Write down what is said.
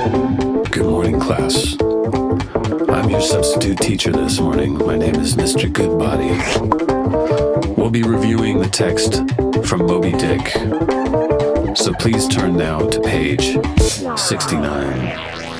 Good morning, class. I'm your substitute teacher this morning. My name is Mr. Goodbody. We'll be reviewing the text from Moby Dick. So please turn now to page 69.